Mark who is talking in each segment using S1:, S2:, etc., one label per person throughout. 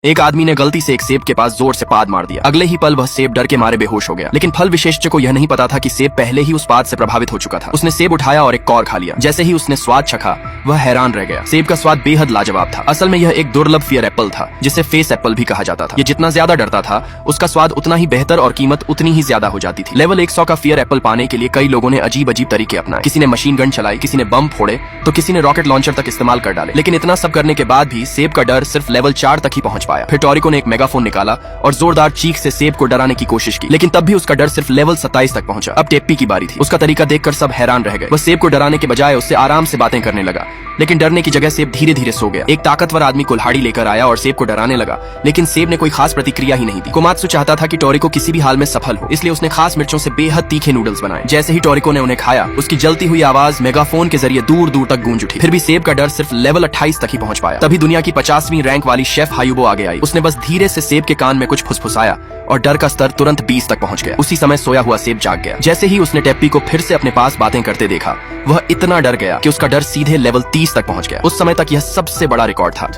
S1: एक आदमी ने गलती से एक सेब के पास जोर से पाद मार दिया। अगले ही पल वह सेब डर के मारे बेहोश हो गया। लेकिन फल विशेषज्ञ को यह नहीं पता था कि सेब पहले ही उस पाद से प्रभावित हो चुका था। उसने सेब उठाया और एक कौर खा लिया। जैसे ही उसने स्वाद चखा वह हैरान रह गया। सेब का स्वाद बेहद लाजवाब था। असल में यह एक दुर्लभ फियर एप्पल था जिसे फेस एप्पल भी कहा जाता था। ये जितना ज्यादा डरता था उसका स्वाद उतना ही बेहतर और कीमत उतनी ही ज्यादा हो जाती थी। लेवल 100 का फियर एप्पल पाने के लिए कई लोगों ने अजीब अजीब तरीके अपनाए। किसी ने मशीन गन चलाई, किसी ने बम फोड़े तो किसी ने रॉकेट लॉन्चर तक इस्तेमाल कर डाले। लेकिन इतना सब करने के बाद भी सेब का डर सिर्फ लेवल 4 तक ही पहुंच पाया। फिर टोरिको ने एक मेगाफोन निकाला और जोरदार चीख से सेब को डराने की कोशिश की। लेकिन तब भी उसका डर सिर्फ लेवल 27 तक पहुंचा। अब टेप्पी की बारी थी। उसका तरीका देखकर सब हैरान रह गए। वह सेब को डराने के बजाय उससे आराम से बातें करने लगा। लेकिन डरने की जगह सेब धीरे धीरे सो गया। एक ताकतवर आदमी कुल्हाड़ी लेकर आया और सेब को डराने लगा। लेकिन सेब ने कोई खास प्रतिक्रिया ही नहीं दी। कोमात्सु चाहता था कि टोरिको किसी भी हाल में सफल हो, इसलिए उसने खास मिर्चों से बेहद तीखे नूडल्स बनाए। जैसे ही टोरिको ने उन्हें खाया उसकी जलती हुई आवाज मेगाफोन के जरिए दूर दूर तक गूंज उठी। फिर भी सेब का डर सिर्फ लेवल 28 तक ही पहुंच पाया। तभी दुनिया की 50वीं रैंक वाली शेफ हायुबो आगे आई। उसने बस धीरे से सेब के कान में कुछ फुसफुसाया और डर का स्तर तुरंत 20 तक पहुंच गया। उसी समय सोया हुआ सेब जाग गया। जैसे ही उसने टेप्पी को फिर से अपने पास बातें करते देखा वह इतना डर गया कि उसका डर सीधे लेवल 30 तक पहुंच गया। उस समय तक यह सबसे बड़ा रिकॉर्ड था।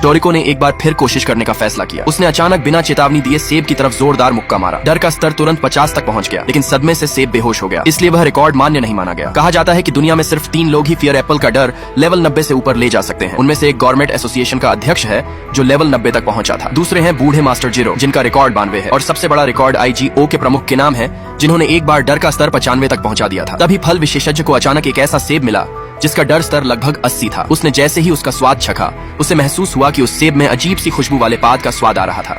S1: टोरिको ने एक बार फिर कोशिश करने का फैसला किया। उसने अचानक बिना चेतावनी दिए सेब की तरफ जोरदार मुक्का मारा। डर का स्तर तुरंत 50 तक पहुंच गया। लेकिन सदमे से सेब बेहोश हो गया, इसलिए वह रिकॉर्ड मान्य नहीं माना गया। कहा जाता है कि दुनिया में सिर्फ 3 लोग ही फियर एप्पल का डर लेवल 90 से ऊपर ले जा सकते हैं। उनमें से एक गवर्नमेंट एसोसिएशन का अध्यक्ष है जो लेवल 90 तक पहुंचा था। दूसरे हैं बूढ़े मास्टर जीरो जिनका रिकॉर्ड 92 है। और सबसे बड़ा रिकॉर्ड IGO के प्रमुख के नाम है जिन्होंने एक बार डर का स्तर 95 तक पहुंचा दिया था। तभी फल विशेषज्ञ को अचानक एक ऐसा सेब मिला जिसका डर स्तर लगभग 80 था। उसने जैसे ही उसका स्वाद चखा उसे महसूस हुआ कि उस सेब में अजीब सी खुशबू वाले पाद का स्वाद आ रहा था।